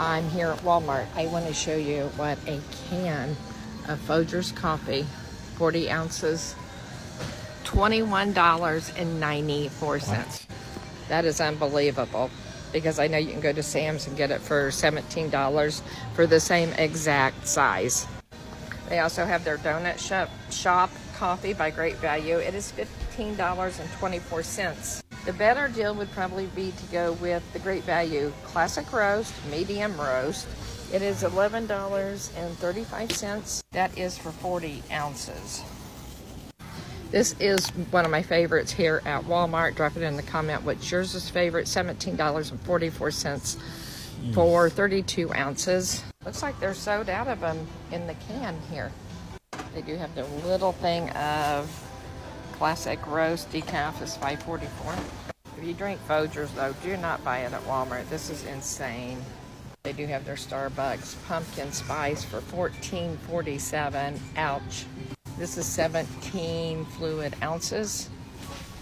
I'm here at Walmart. I want to show you what a can of Folgers coffee, 40 ounces, $21.94. That is unbelievable, because I know you can go to Sam's and get it for $17 for the same exact size. They also have their donut shop coffee by Great Value. It is $15.24. The better deal would probably be to go with the Great Value Classic Roast, Medium Roast. It is $11.35. That is for 40 ounces. This is one of my favorites here at Walmart. Drop it in the comment what's yours favorite. $17.44 for 32 ounces. Looks like they're sold out of them in the can here. They do have their little thing of Classic Roast decaf is $5.44. If you drink Folgers though, do not buy it at Walmart. This is insane. They do have their Starbucks pumpkin spice for $14.47. Ouch. This is 17 fluid ounces.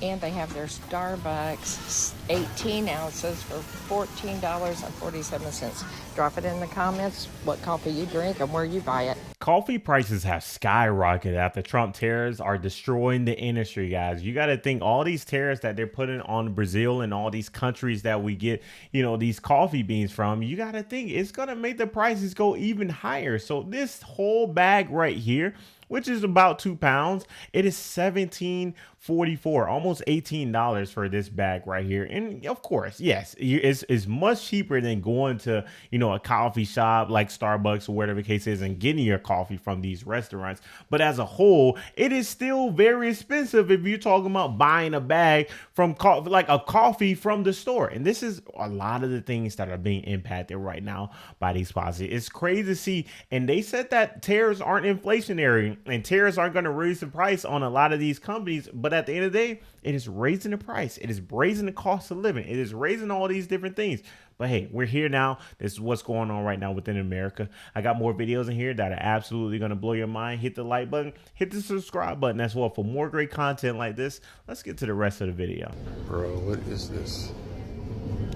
And they have their Starbucks 18 ounces for $14.47. Drop it in the comments what coffee you drink and where you buy it. Coffee prices have skyrocketed after Trump tariffs are destroying the industry, guys. You got to think all these tariffs that they're putting on Brazil and all these countries that we get, these coffee beans from, you got to think it's going to make the prices go even higher. So this whole bag right here, which is about 2 pounds, it is $17.44, almost $18 for this bag right here. And of course, yes, it's much cheaper than going to, a coffee shop like Starbucks or whatever the case is and getting your coffee from these restaurants. But as a whole, it is still very expensive if you're talking about buying a bag from like a coffee from the store. And this is a lot of the things that are being impacted right now by these policies. It's crazy to see. And they said that tariffs aren't inflationary and tariffs aren't going to raise the price on a lot of these companies. But at the end of the day, it is raising the price. It is raising the cost of living. It is raising all these different things. But hey, we're here now. This is what's going on right now within America. I got more videos in here that are absolutely going to blow your mind. Hit the like button, hit the subscribe button as well for more great content like this. Let's get to the rest of the video. Bro, what is this?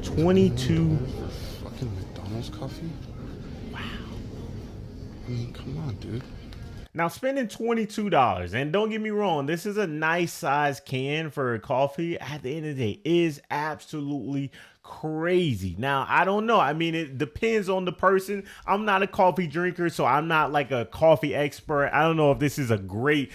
22 for fucking McDonald's coffee? Wow. I mean, come on, dude. Now, spending $22, and don't get me wrong, this is a nice size can for coffee. At the end of the day, is absolutely crazy. Now, I don't know. I mean, it depends on the person. I'm not a coffee drinker, so I'm not like a coffee expert. I don't know if this is a great,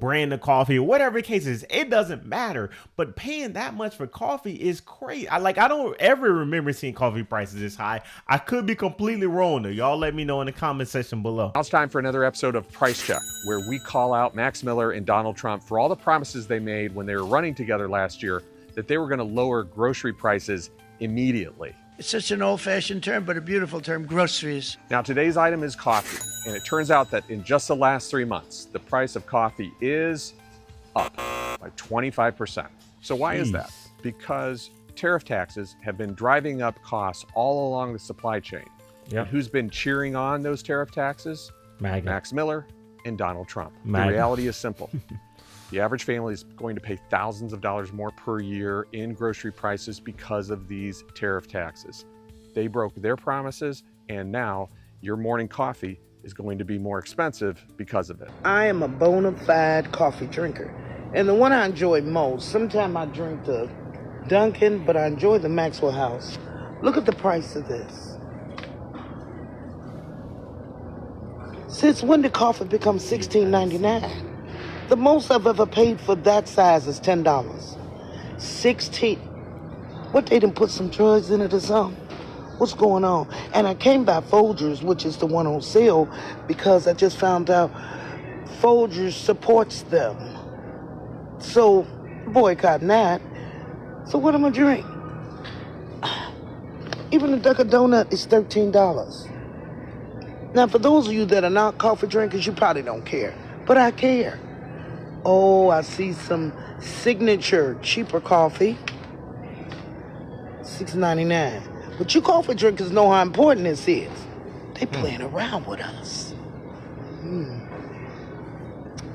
brand of coffee or whatever the case is. It doesn't matter. But paying that much for coffee is crazy. I don't ever remember seeing coffee prices this high. I could be completely wrong though. Y'all let me know in the comment section below. Now it's time for another episode of Price Check, where we call out Max Miller and Donald Trump for all the promises they made when they were running together last year that they were going to lower grocery prices immediately. It's such an old-fashioned term, but a beautiful term, groceries. Now today's item is coffee, and it turns out that in just the last 3 months, the price of coffee is up by 25%. So why is that? Because tariff taxes have been driving up costs all along the supply chain. Yep. And who's been cheering on those tariff taxes? MAGA. Max Miller and Donald Trump. MAGA. The reality is simple. The average family is going to pay thousands of dollars more per year in grocery prices because of these tariff taxes. They broke their promises, and now your morning coffee is going to be more expensive because of it. I am a bona fide coffee drinker. And the one I enjoy most, sometimes I drink the Dunkin', but I enjoy the Maxwell House. Look at the price of this. Since when did coffee become $16.99? The most I've ever paid for that size is $10. $16. What, they done put some drugs in it or something? What's going on? And I came by Folgers, which is the one on sale, because I just found out Folgers supports them. So, boycotting that. So what am I drink? Even a Dunkin' Donut is $13. Now, for those of you that are not coffee drinkers, you probably don't care. But I care. Oh, I see some Signature cheaper coffee. $6.99. But you coffee drinkers know how important this is. They playing around with us.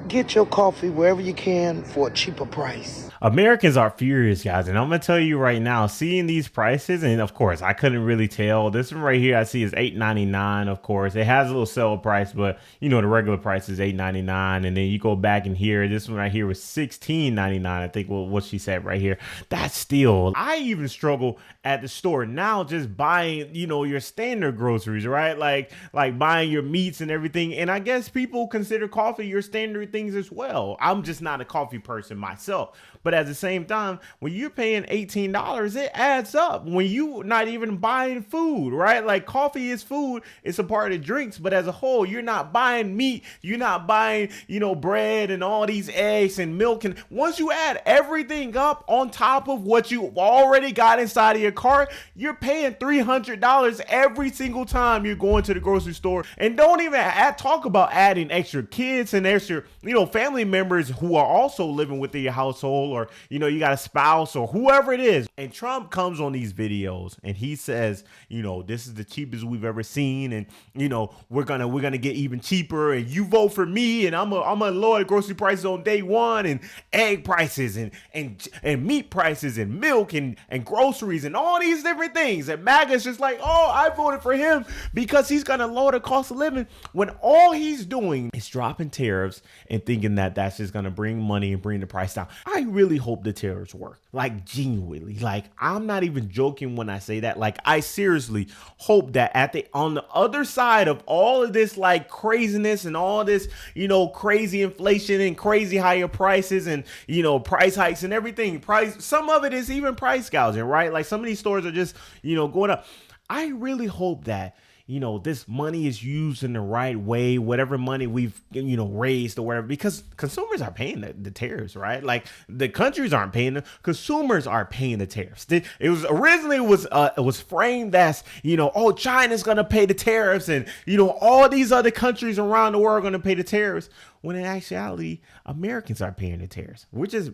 Get your coffee wherever you can for a cheaper price. Americans are furious, guys, and I'm gonna tell you right now, seeing these prices, and of course I couldn't really tell. This one right here I see is $8.99. Of course it has a little sale price, but you know the regular price is $8.99. And then you go back in here, this one right here was $16.99. I think what she said right here. That's still, I even struggle at the store now just buying, you know, your standard groceries, right? Like buying your meats and everything. And I guess people consider coffee your standard things as well. I'm just not a coffee person myself, but at the same time, when you're paying $18, it adds up when you not even buying food, right? Like coffee is food, it's a part of drinks, but as a whole, you're not buying meat, you're not buying, you know, bread and all these eggs and milk. And once you add everything up on top of what you already got inside of your cart, you're paying $300 every single time you're going to the grocery store. And don't even talk about adding extra kids and extra, you know, family members who are also living within your household, or, you know, you got a spouse or whoever it is. And Trump comes on these videos and he says, you know, this is the cheapest we've ever seen. And, you know, we're gonna get even cheaper, and you vote for me, and I'm gonna lower the grocery prices on day one, and egg prices and meat prices and milk and groceries and all these different things. And MAGA's just like, oh, I voted for him because he's gonna lower the cost of living, when all he's doing is dropping tariffs and thinking that that's just gonna bring money and bring the price down. I really hope the tariffs work, like genuinely. Like, I'm not even joking when I say that. Like, I seriously hope that on the other side of all of this like craziness and all this, you know, crazy inflation and crazy higher prices and, you know, price hikes and everything, some of it is even price gouging, right? Like some of these stores are just, you know, going up. I really hope that, you know, this money is used in the right way, whatever money we've, you know, raised or whatever, because consumers are paying the tariffs, right? Like the countries aren't paying them, consumers are paying the tariffs. It was originally it was framed as, you know, oh, China's going to pay the tariffs and, you know, all these other countries around the world are going to pay the tariffs. When in actuality, Americans are paying the tariffs, which is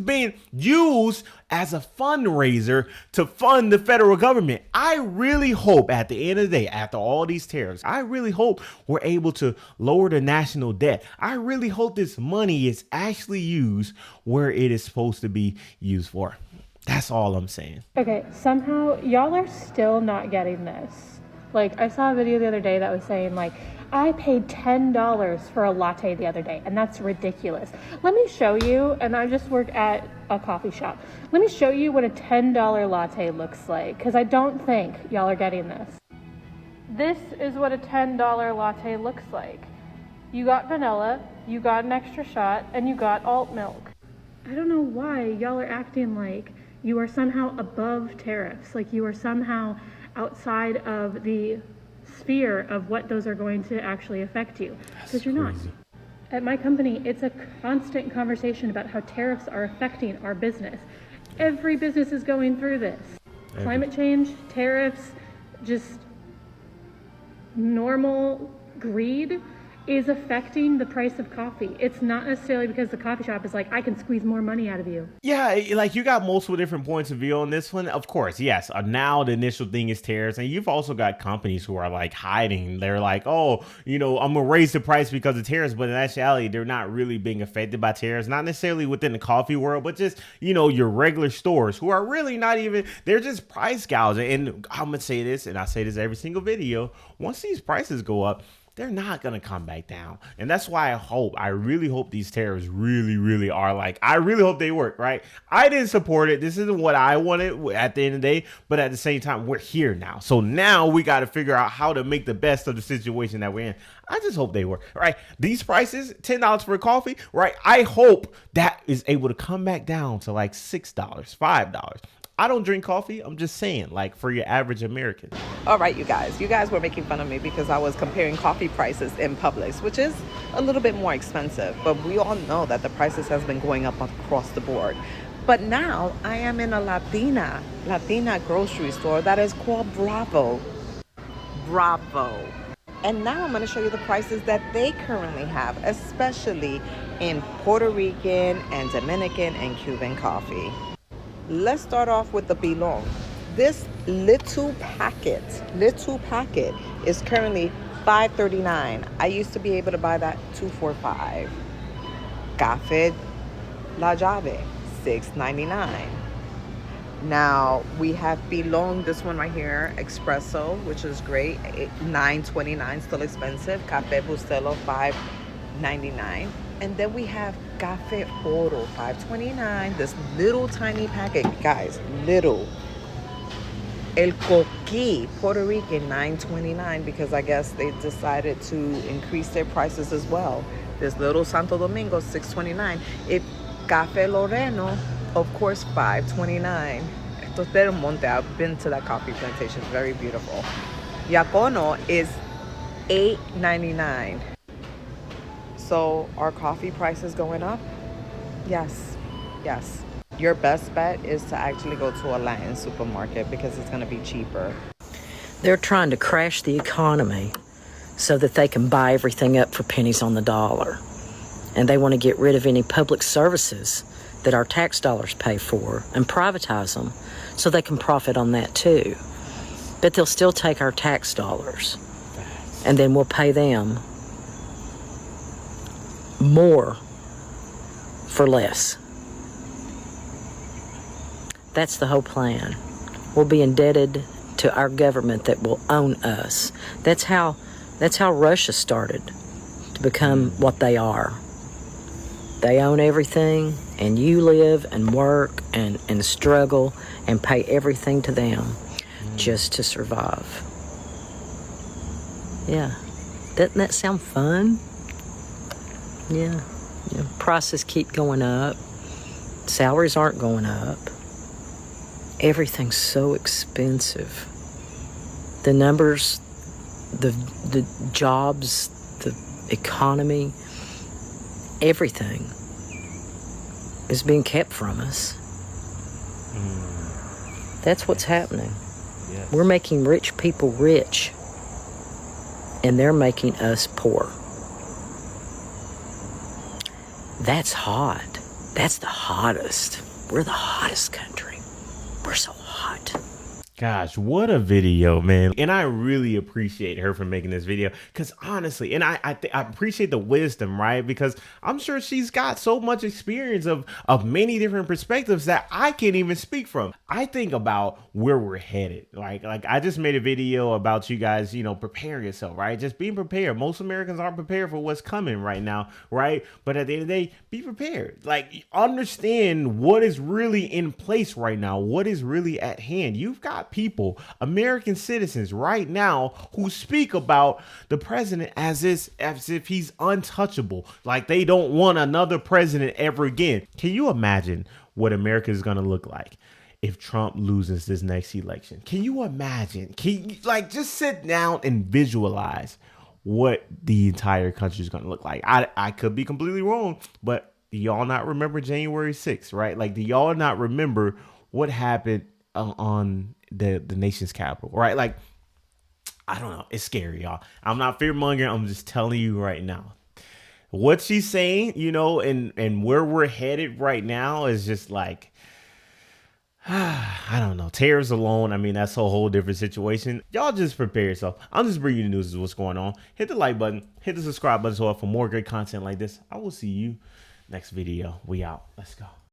being used as a fundraiser to fund the federal government. I really hope at the end of the day, after all these tariffs, I really hope we're able to lower the national debt. I really hope this money is actually used where it is supposed to be used for. That's all I'm saying. Okay, somehow y'all are still not getting this. Like, I saw a video the other day that was saying, like, I paid $10 for a latte the other day, and that's ridiculous. Let me show you, and I just work at a coffee shop. Let me show you what a $10 latte looks like, because I don't think y'all are getting this. This is what a $10 latte looks like. You got vanilla, you got an extra shot, and you got alt milk. I don't know why y'all are acting like you are somehow above tariffs, like you are somehow outside of the sphere of what those are going to actually affect you, because you're not. At my company, it's a constant conversation about how tariffs are affecting our business. Every business is going through this. Climate change, tariffs, just normal greed is affecting the price of coffee. It's not necessarily because the coffee shop is like, I can squeeze more money out of you. Yeah, like you got multiple different points of view on this one. Of course, yes. Now the initial thing is tariffs, and you've also got companies who are like hiding. They're like, oh, you know, I'm gonna raise the price because of tariffs, but in actuality, they're not really being affected by tariffs. Not necessarily within the coffee world, but just, you know, your regular stores who are really not even. They're just price gouging. And I'm gonna say this, and I say this every single video. Once these prices go up, they're not going to come back down. And that's why I really hope these tariffs really are like, I really hope they work, right? I didn't support it. This isn't what I wanted at the end of the day, but at the same time, we're here now. So now we got to figure out how to make the best of the situation that we're in. I just hope they work, right? These prices, $10 for coffee, right? I hope that is able to come back down to like $6, $5. I don't drink coffee. I'm just saying, like, for your average American. All right, you guys were making fun of me because I was comparing coffee prices in Publix, which is a little bit more expensive, but we all know that the prices has been going up across the board. But now I am in a Latina grocery store that is called Bravo. And now I'm going to show you the prices that they currently have, especially in Puerto Rican and Dominican and Cuban coffee. Let's start off with the Bilong. This little packet is currently $5.39. I used to be able to buy that $2.45. Café La Llave, $6.99. Now we have Pilon, this one right here, espresso, which is great, $9.29, still expensive. Café Bustelo, $5.99. And then we have Café Oro, $5.29. This little tiny packet, guys, little. El Coqui, Puerto Rican, $9.29, because I guess they decided to increase their prices as well. This little Santo Domingo, $6.29. If Café Loreno, of course, $5.29. Esto es del Monte. I've been to that coffee plantation. It's very beautiful. Yacono is $8.99. So are coffee prices going up? Yes. Yes. Your best bet is to actually go to a Latin supermarket because it's going to be cheaper. They're trying to crash the economy so that they can buy everything up for pennies on the dollar. And they want to get rid of any public services that our tax dollars pay for and privatize them so they can profit on that too. But they'll still take our tax dollars and then we'll pay them more for less. That's the whole plan. We'll be indebted to our government that will own us. That's how Russia started to become what they are. They own everything, and you live and work and struggle and pay everything to them just to survive. Yeah. Doesn't that sound fun? Yeah. Prices keep going up. Salaries aren't going up. Everything's so expensive. The numbers, the jobs, the economy, everything is being kept from us. That's what's happening. Yes. We're making rich people rich, and they're making us poor. That's hot. That's the hottest. We're the hottest country. We're so hot. Gosh, what a video, man. And I really appreciate her for making this video because honestly, and I appreciate the wisdom, right? Because I'm sure she's got so much experience of many different perspectives that I can't even speak from. I think about where we're headed. Like I just made a video about you guys, preparing yourself, right? Just being prepared. Most Americans aren't prepared for what's coming right now, right? But at the end of the day, be prepared. Like understand what is really in place right now, what is really at hand. You've got people, American citizens right now who speak about the president as if he's untouchable, like they don't want another president ever again. Can you imagine what America is going to look like if Trump loses this next election? Can you imagine? Can you just sit down and visualize what the entire country is going to look like? I could be completely wrong, but do y'all not remember January 6th, right? Like, do y'all not remember what happened on the nation's capital, right? Like, I don't know. It's scary, y'all. I'm not fear mongering. I'm just telling you right now. What she's saying, and where we're headed right now is just like, I don't know. Tariffs alone, I mean, that's a whole different situation. Y'all just prepare yourself. I'm just bringing you the news of what's going on. Hit the like button. Hit the subscribe button for more great content like this. I will see you next video. We out. Let's go.